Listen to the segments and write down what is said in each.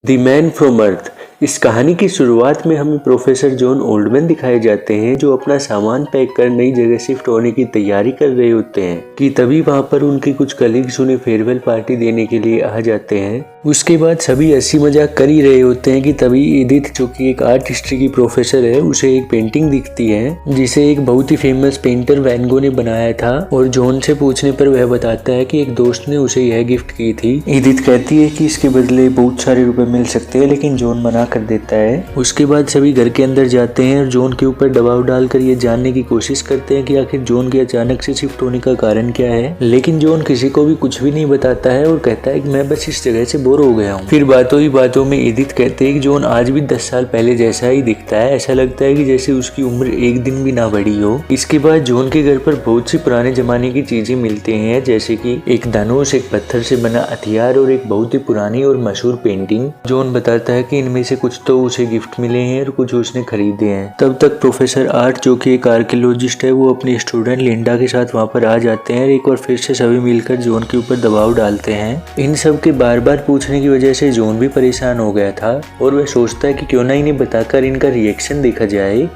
The man from अर्थ। इस कहानी की शुरुआत में हमें प्रोफेसर जॉन ओल्डमैन दिखाए जाते हैं जो अपना सामान पैक कर नई जगह शिफ्ट होने की तैयारी कर रहे होते हैं कि तभी वहां पर उनके कुछ कलीग्स उन्हें फेयरवेल पार्टी देने के लिए आ जाते हैं। उसके बाद सभी हंसी मजाक कर ही रहे होते हैं कि तभी एडिथ, जो कि एक आर्ट हिस्ट्री की प्रोफेसर है, उसे एक पेंटिंग दिखती है जिसे एक बहुत ही फेमस पेंटर वैन गो ने बनाया था। और जॉन से पूछने पर वह बताता है कि एक दोस्त ने उसे यह गिफ्ट की थी। एडिथ कहती है कि इसके बदले बहुत सारे रुपए मिल सकते हैं, लेकिन जॉन मना कर देता है। उसके बाद सभी घर के अंदर जाते हैं और जॉन के ऊपर दबाव डालकर ये जानने की कोशिश करते हैं कि आखिर जॉन के अचानक से शिफ्ट होने का कारण क्या है। लेकिन जॉन किसी को भी कुछ भी नहीं बताता है और कहता है कि मैं बस इस जगह से बोर हो गया हूँ। फिर बातों ही बातों में एडिथ कहते हैं कि जॉन आज भी 10 साल पहले जैसा ही दिखता है। ऐसा लगता है कि जैसे उसकी उम्र एक दिन भी ना बढ़ी हो। इसके बाद जॉन के घर पर बहुत सी पुराने जमाने की चीजें मिलती हैं, जैसे कि एक धनुष, एक पत्थर से बना हथियार और एक बहुत ही पुरानी और मशहूर पेंटिंग। जॉन बताता है कि इनमें से कुछ तो उसे गिफ्ट मिले हैं और कुछ उसने खरीदे हैं। तब तक प्रोफेसर आर्ट, जो कि एक आर्कियोलॉजिस्ट है, वो अपनी स्टूडेंट लिंडा के साथ वहां पर आ जाते हैं। एक बार फिर से सभी मिलकर जॉन के ऊपर दबाव डालते हैं। इन सब के बार बार पूछने की वजह से जॉन भी परेशान हो गया था और वह सोचता है कि क्यों ना इन्हें बताकर इनका रिएक्शन देखा जाए।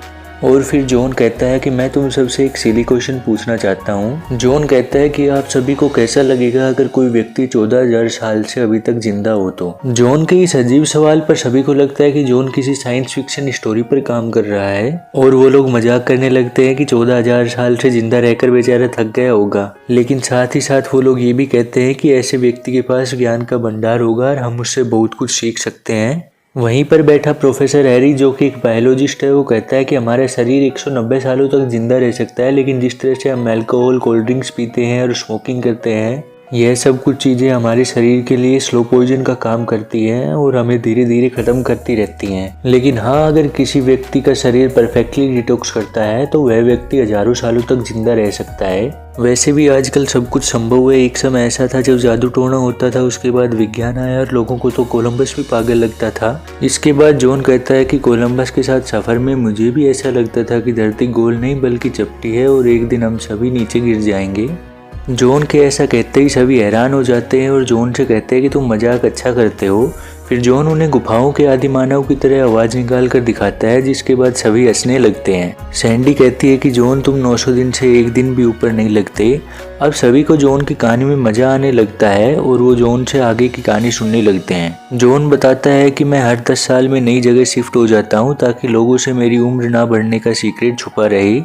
और फिर जॉन कहता है कि मैं तुम सबसे एक सिली क्वेश्चन पूछना चाहता हूँ। जॉन कहता है कि आप सभी को कैसा लगेगा अगर कोई व्यक्ति 14,000 साल से अभी तक जिंदा हो तो। जॉन के इस अजीब सवाल पर सभी को लगता है कि जॉन किसी साइंस फिक्शन स्टोरी पर काम कर रहा है और वो लोग मजाक करने लगते हैं कि 14,000 साल से जिंदा रहकर बेचारा थक गया होगा। लेकिन साथ ही साथ वो लोग ये भी कहते हैं कि ऐसे व्यक्ति के पास ज्ञान का भंडार होगा और हम उससे बहुत कुछ सीख सकते हैं। वहीं पर बैठा प्रोफेसर हैरी, जो कि एक बायोलॉजिस्ट है, वो कहता है कि हमारा शरीर 190 सालों तक जिंदा रह सकता है, लेकिन जिस तरह से हम अल्कोहल, कोल्ड ड्रिंक्स पीते हैं और स्मोकिंग करते हैं, यह सब कुछ चीज़ें हमारे शरीर के लिए स्लो पॉइजन का काम करती हैं और हमें धीरे धीरे ख़त्म करती रहती हैं। लेकिन हाँ, अगर किसी व्यक्ति का शरीर परफेक्टली डिटॉक्स करता है तो वह व्यक्ति हजारों सालों तक जिंदा रह सकता है। वैसे भी आजकल सब कुछ संभव है। एक समय ऐसा था जब जादू टोना होता था, उसके बाद विज्ञान आया और लोगों को तो कोलंबस भी पागल लगता था। इसके बाद जॉन कहता है कि कोलंबस के साथ सफ़र में मुझे भी ऐसा लगता था कि धरती गोल नहीं बल्कि चपटी है और एक दिन हम सभी नीचे गिर जाएंगे। जॉन के ऐसा कहते ही सभी हैरान हो जाते हैं और जॉन से कहते हैं कि तुम मजाक अच्छा करते हो। फिर जॉन उन्हें गुफाओं के आदि मानव की तरह आवाज़ निकाल कर दिखाता है, जिसके बाद सभी हंसने लगते हैं। सैंडी कहती है कि जॉन, तुम 900 दिन से एक दिन भी ऊपर नहीं लगते। अब सभी को जॉन की कहानी में मजा आने लगता है और वो जॉन से आगे की कहानी सुनने लगते हैं। जॉन बताता है कि मैं हर 10 साल में नई जगह शिफ्ट हो जाता हूँ ताकि लोगों से मेरी उम्र ना बढ़ने का सीक्रेट छुपा रहे।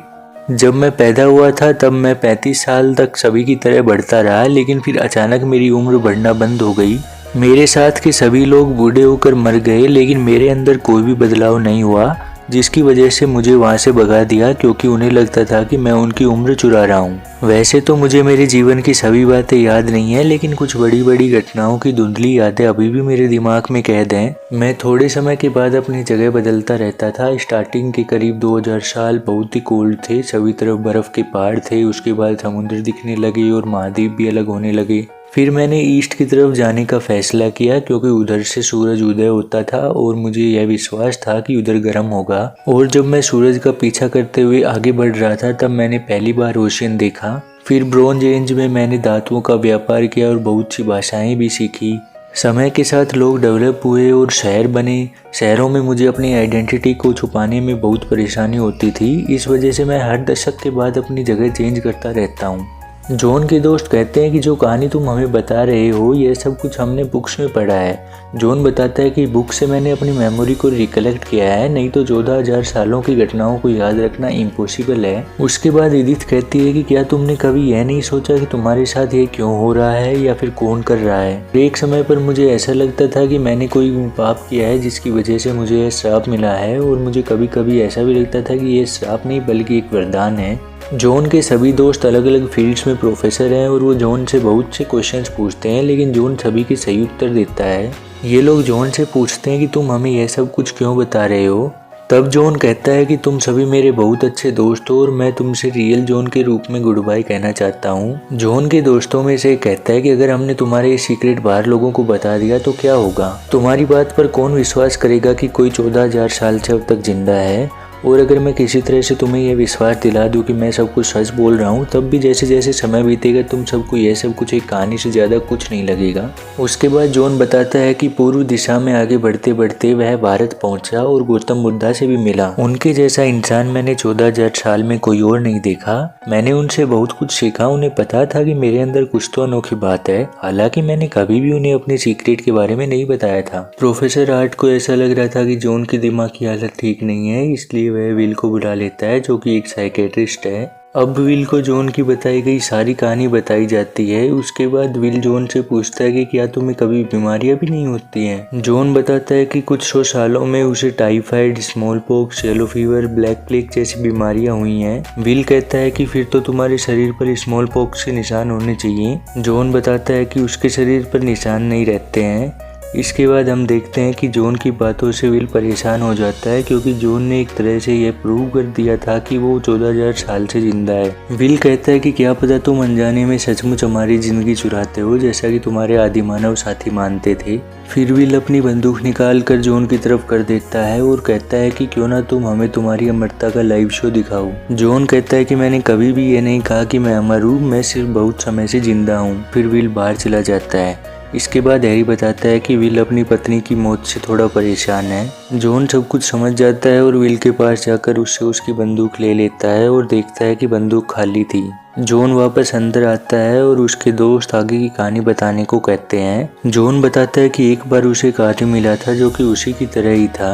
जब मैं पैदा हुआ था तब मैं 35 साल तक सभी की तरह बढ़ता रहा, लेकिन फिर अचानक मेरी उम्र बढ़ना बंद हो गई। मेरे साथ के सभी लोग बूढ़े होकर मर गए, लेकिन मेरे अंदर कोई भी बदलाव नहीं हुआ, जिसकी वजह से मुझे वहाँ से भगा दिया क्योंकि उन्हें लगता था कि मैं उनकी उम्र चुरा रहा हूँ। वैसे तो मुझे मेरे जीवन की सभी बातें याद नहीं है, लेकिन कुछ बड़ी बड़ी घटनाओं की धुंधली यादें अभी भी मेरे दिमाग में कैद हैं। मैं थोड़े समय के बाद अपनी जगह बदलता रहता था। स्टार्टिंग के करीब 2000 साल बहुत ही कोल्ड थे, सभी तरफ बर्फ के पहाड़ थे। उसके बाद समुद्र दिखने लगे और महाद्वीप भी अलग होने लगे। फिर मैंने ईस्ट की तरफ जाने का फैसला किया क्योंकि उधर से सूरज उदय होता था और मुझे यह विश्वास था कि उधर गर्म होगा। और जब मैं सूरज का पीछा करते हुए आगे बढ़ रहा था तब मैंने पहली बार ओशियन देखा। फिर ब्रोंज एज में मैंने धातुओं का व्यापार किया और बहुत सी भाषाएं भी सीखी। समय के साथ लोग डेवलप हुए और शहर बने। शहरों में मुझे अपनी आइडेंटिटी को छुपाने में बहुत परेशानी होती थी। इस वजह से मैं हर दशक के बाद अपनी जगह चेंज करता रहता हूँ। जॉन के दोस्त कहते हैं कि जो कहानी तुम हमें बता रहे हो यह सब कुछ हमने बुक्स में पढ़ा है। जॉन बताता है कि बुक से मैंने अपनी मेमोरी को रिकलेक्ट किया है, नहीं तो 14,000 सालों की घटनाओं को याद रखना इम्पॉसिबल है। उसके बाद एडिथ कहती है कि क्या तुमने कभी यह नहीं सोचा कि तुम्हारे साथ ये क्यों हो रहा है या फिर कौन कर रहा है। एक समय पर मुझे ऐसा लगता था कि मैंने कोई पाप किया है जिसकी वजह से मुझे यह श्राप मिला है, और मुझे कभी कभी ऐसा भी लगता था कि यह श्राप नहीं बल्कि एक वरदान है। जॉन के सभी दोस्त अलग अलग फील्ड्स में प्रोफेसर हैं और वो जॉन से बहुत से क्वेश्चंस पूछते हैं, लेकिन जॉन सभी के सही उत्तर देता है। ये लोग जॉन से पूछते हैं कि तुम हमें यह सब कुछ क्यों बता रहे हो। तब जॉन कहता है कि तुम सभी मेरे बहुत अच्छे दोस्त हो और मैं तुमसे रियल जॉन के रूप में गुड बाय कहना चाहता हूँ। जॉन के दोस्तों में से कहता है कि अगर हमने तुम्हारे ये सीक्रेट बाहर लोगों को बता दिया तो क्या होगा। तुम्हारी बात पर कौन विश्वास करेगा कि कोई 14,000 साल से अब तक जिंदा है। और अगर मैं किसी तरह से तुम्हें यह विश्वास दिला दूं कि मैं सब कुछ सच बोल रहा हूँ, तब भी जैसे जैसे समय बीतेगा तुम सबको यह सब कुछ एक कहानी से ज़्यादा कुछ नहीं लगेगा। उसके बाद जॉन बताता है कि पूर्व दिशा में आगे बढ़ते बढ़ते वह भारत पहुंचा और गौतम बुद्धा से भी मिला। उनके जैसा इंसान मैंने 14,000 साल में कोई और नहीं देखा। मैंने उनसे बहुत कुछ सीखा। उन्हें पता था कि मेरे अंदर कुछ तो अनोखी बात है, हालांकि मैंने कभी भी उन्हें अपने सीक्रेट के बारे में नहीं बताया था। प्रोफेसर आर्ट को ऐसा लग रहा था कि जॉन की दिमाग की हालत ठीक नहीं है, इसलिए वह विल को बुला लेता है जो कि एक साइकेट्रिस्ट है। अब विल को जॉन की बताई गई सारी कहानी बताई जाती है। उसके बाद विल जॉन से पूछता है कि क्या तुम्हें कभी बीमारियां भी नहीं होती हैं। जॉन बताता है कि कुछ 100 सालों में उसे typhoid, small pox, yellow fever, black plague जैसी बीमारियां हुई हैं। विल कहता है कि फिर तो तुम्हारे शरीर पर स्मॉल पॉक्स के निशान होने चाहिए। जॉन बताता है कि उसके शरीर पर निशान नहीं रहते हैं। इसके बाद हम देखते हैं कि जॉन की बातों से विल परेशान हो जाता है, क्योंकि जॉन ने एक तरह से यह प्रूव कर दिया था कि वो 14,000 साल से जिंदा है। विल कहता है कि क्या पता तुम अनजाने में सचमुच हमारी जिंदगी चुराते हो, जैसा कि तुम्हारे आदि मानव साथी मानते थे। फिर विल अपनी बंदूक निकाल कर जॉन की तरफ कर देता है और कहता है कि क्यों ना तुम हमें तुम्हारी अमरता का लाइव शो दिखाओ। जॉन कहता है कि मैंने कभी भी ये नहीं कहा कि मैं अमर हूँ, मैं सिर्फ बहुत समय से जिंदा हूँ। फिर विल बाहर चला जाता है। इसके बाद हैरी बताता है कि विल अपनी पत्नी की मौत से थोड़ा परेशान है। जॉन सब कुछ समझ जाता है और विल के पास जाकर उससे उसकी बंदूक ले लेता है और देखता है कि बंदूक खाली थी। जॉन वापस अंदर आता है और उसके दोस्त आगे की कहानी बताने को कहते हैं। जॉन बताता है कि एक बार उसे एक आदमी मिला था जो कि उसी की तरह ही था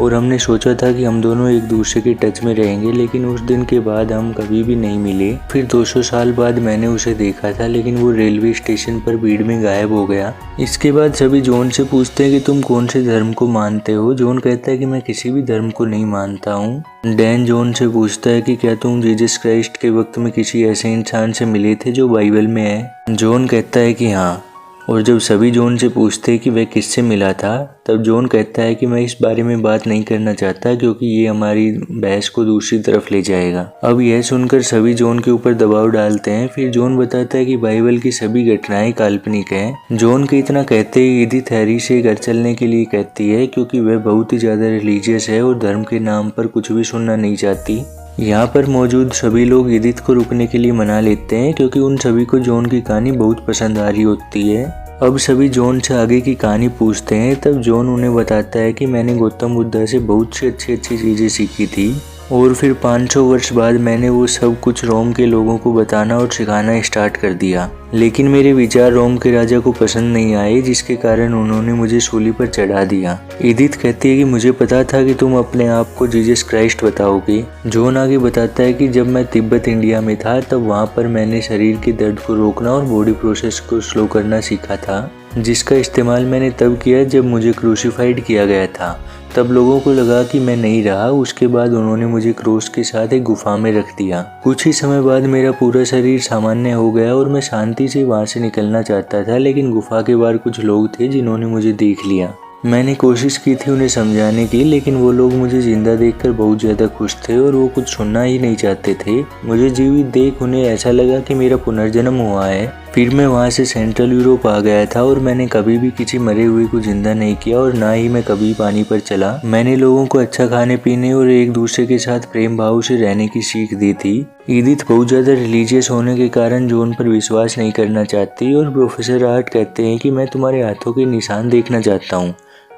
और हमने सोचा था कि हम दोनों एक दूसरे के टच में रहेंगे, लेकिन उस दिन के बाद हम कभी भी नहीं मिले। फिर 200 साल बाद मैंने उसे देखा था, लेकिन वो रेलवे स्टेशन पर भीड़ में गायब हो गया। इसके बाद सभी जॉन से पूछते हैं कि तुम कौन से धर्म को मानते हो। जॉन कहता है कि मैं किसी भी धर्म को नहीं मानता हूँ। डैन जॉन से पूछता है कि क्या तुम जीसस क्राइस्ट के वक्त में किसी ऐसे इंसान से मिले थे जो बाइबल में है। जॉन कहता है कि हाँ। और जब सभी जॉन से पूछते हैं कि वह किससे मिला था, तब जॉन कहता है कि मैं इस बारे में बात नहीं करना चाहता, क्योंकि ये हमारी बहस को दूसरी तरफ ले जाएगा। अब यह सुनकर सभी जॉन के ऊपर दबाव डालते हैं। फिर जॉन बताता है कि बाइबल की सभी घटनाएं काल्पनिक हैं। जॉन के इतना कहते ही एडिथ हैरी से घर चलने के लिए कहती है, क्योंकि वह बहुत ही ज्यादा रिलीजियस है और धर्म के नाम पर कुछ भी सुनना नहीं चाहती। यहाँ पर मौजूद सभी लोग एडिथ को रुकने के लिए मना लेते हैं, क्योंकि उन सभी को जॉन की कहानी बहुत पसंद आ रही होती है। अब सभी जॉन से आगे की कहानी पूछते हैं। तब जॉन उन्हें बताता है कि मैंने गौतम बुद्धा से बहुत सी अच्छी चीज़ें सीखी थी और फिर 500 वर्ष बाद मैंने वो सब कुछ रोम के लोगों को बताना और सिखाना स्टार्ट कर दिया। लेकिन मेरे विचार रोम के राजा को पसंद नहीं आए, जिसके कारण उन्होंने मुझे सूली पर चढ़ा दिया। एडिथ कहती है कि मुझे पता था कि तुम अपने आप को जीसस क्राइस्ट बताओगे। जॉन आगे बताता है कि जब मैं तिब्बत इंडिया में था, तब वहाँ पर मैंने शरीर के दर्द को रोकना और बॉडी प्रोसेस को स्लो करना सीखा था, जिसका इस्तेमाल मैंने तब किया जब मुझे क्रूसिफाइड किया गया था। तब लोगों को लगा कि मैं नहीं रहा। उसके बाद उन्होंने मुझे क्रॉस के साथ एक गुफा में रख दिया। कुछ ही समय बाद मेरा पूरा शरीर सामान्य हो गया और मैं शांति से वहां से निकलना चाहता था, लेकिन गुफा के बाहर कुछ लोग थे जिन्होंने मुझे देख लिया। मैंने कोशिश की थी उन्हें समझाने की, लेकिन वो लोग मुझे जिंदा देखकर बहुत ज़्यादा खुश थे और वो कुछ सुनना ही नहीं चाहते थे। मुझे जीवित देख उन्हें ऐसा लगा कि मेरा पुनर्जन्म हुआ है। फिर मैं वहाँ से सेंट्रल यूरोप आ गया था और मैंने कभी भी किसी मरे हुए को जिंदा नहीं किया और ना ही मैं कभी पानी पर चला। मैंने लोगों को अच्छा खाने पीने और एक दूसरे के साथ प्रेम भाव से रहने की सीख दी थी। एडिथ बहुत ज़्यादा रिलीजियस होने के कारण जॉन पर विश्वास नहीं करना चाहती और प्रोफेसर आर्ट कहते हैं कि मैं तुम्हारे हाथों के निशान देखना चाहता हूँ।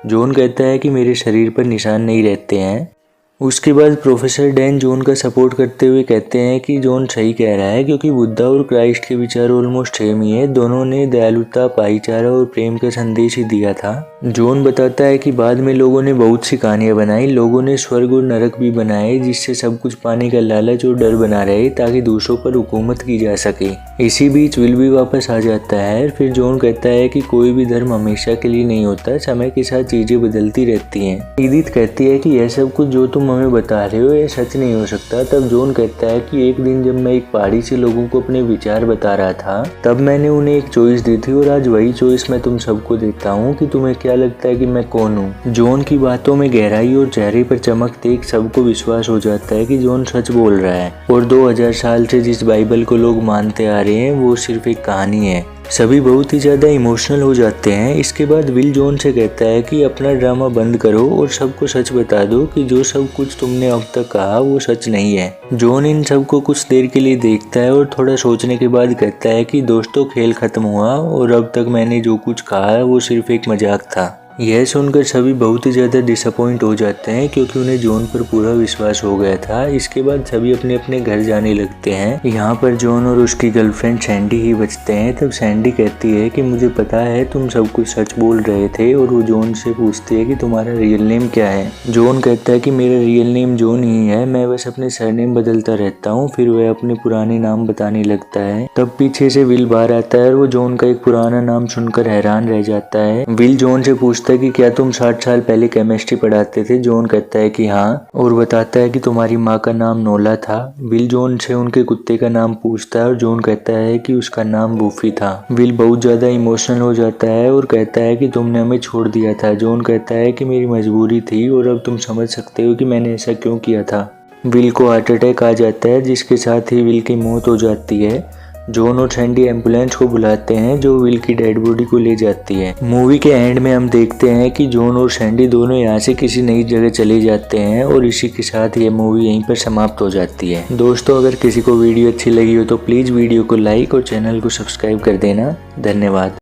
जॉन कहता है कि मेरे शरीर पर निशान नहीं रहते हैं। उसके बाद प्रोफेसर डैन जॉन का सपोर्ट करते हुए कहते हैं कि जॉन सही कह रहा है, क्योंकि बुद्धा और क्राइस्ट के विचार ऑलमोस्ट सेम ही है। दोनों ने दयालुता, भाईचारा और प्रेम का संदेश ही दिया था। जॉन बताता है कि बाद में लोगों ने बहुत सी कहानियां बनाई। लोगों ने स्वर्ग और नरक भी बनाए, जिससे सब कुछ पाने का लालच और डर बना रहे ताकि दूसरों पर हुकूमत की जा सके। इसी बीच विल भी वापस आ जाता है। फिर जॉन कहता है कि कोई भी धर्म हमेशा के लिए नहीं होता, समय के साथ चीजें बदलती रहती हैं। एडिथ कहती है कि यह सब कुछ जो तुम हमें बता रहे हो ये सच नहीं हो सकता। तब जॉन कहता है कि एक दिन जब मैं एक पहाड़ी से लोगों को अपने विचार बता रहा था, तब मैंने उन्हें एक चॉइस दी थी और आज वही चॉइस मैं तुम सबको देता हूँ कि तुम्हें क्या लगता है कि मैं कौन हूँ। जॉन की बातों में गहराई और चेहरे पर चमक देख सबको विश्वास हो जाता है कि जॉन सच बोल रहा है और 2000 साल से जिस बाइबल को लोग मानते आ रहे हैं वो सिर्फ एक कहानी है। सभी बहुत ही ज़्यादा इमोशनल हो जाते हैं। इसके बाद विल जॉन से कहता है कि अपना ड्रामा बंद करो और सबको सच बता दो कि जो सब कुछ तुमने अब तक कहा वो सच नहीं है। जॉन इन सबको कुछ देर के लिए देखता है और थोड़ा सोचने के बाद कहता है कि दोस्तों, खेल खत्म हुआ और अब तक मैंने जो कुछ कहा वो सिर्फ एक मजाक था। यह सुनकर सभी बहुत ही ज़्यादा डिसअपॉइंट हो जाते हैं क्योंकि उन्हें जॉन पर पूरा विश्वास हो गया था। इसके बाद सभी अपने अपने घर जाने लगते हैं। यहाँ पर जॉन और उसकी गर्लफ्रेंड सैंडी ही बचते हैं। तब सैंडी कहती है कि मुझे पता है तुम सब कुछ सच बोल रहे थे, और वो जॉन से पूछती है कि तुम्हारा रियल नेम क्या है। जॉन कहता है कि मेरा रियल नेम जॉन ही है, मैं बस अपने सरनेम बदलता रहता हूँ। फिर वह अपने पुराने नाम बताने लगता है। तब पीछे से विल बाहर आता है और वो जॉन का एक पुराना नाम सुनकर हैरान रह जाता है। विल जॉन से पूछता है कि क्या तुम 60 साल पहले केमिस्ट्री पढ़ाते थे। जॉन कहता है कि हाँ, और बताता है कि तुम्हारी माँ का नाम नोला था। विल जॉन से उनके कुत्ते का नाम पूछता है और जॉन कहता है कि उसका नाम बूफी था। विल बहुत ज्यादा इमोशनल हो जाता है और कहता है कि तुमने हमें छोड़ दिया था। जॉन कहता है कि मेरी मजबूरी थी और अब तुम समझ सकते हो कि मैंने ऐसा क्यों किया था। विल को हार्ट अटैक आ जाता है, जिसके साथ ही विल की मौत हो जाती है। जॉन और सैंडी एम्बुलेंस को बुलाते हैं जो विल की डेड बॉडी को ले जाती है। मूवी के एंड में हम देखते हैं कि जॉन और सैंडी दोनों यहाँ से किसी नई जगह चले जाते हैं और इसी के साथ ये मूवी यहीं पर समाप्त हो जाती है। दोस्तों, अगर किसी को वीडियो अच्छी लगी हो तो प्लीज़ वीडियो को लाइक और चैनल को सब्सक्राइब कर देना। धन्यवाद।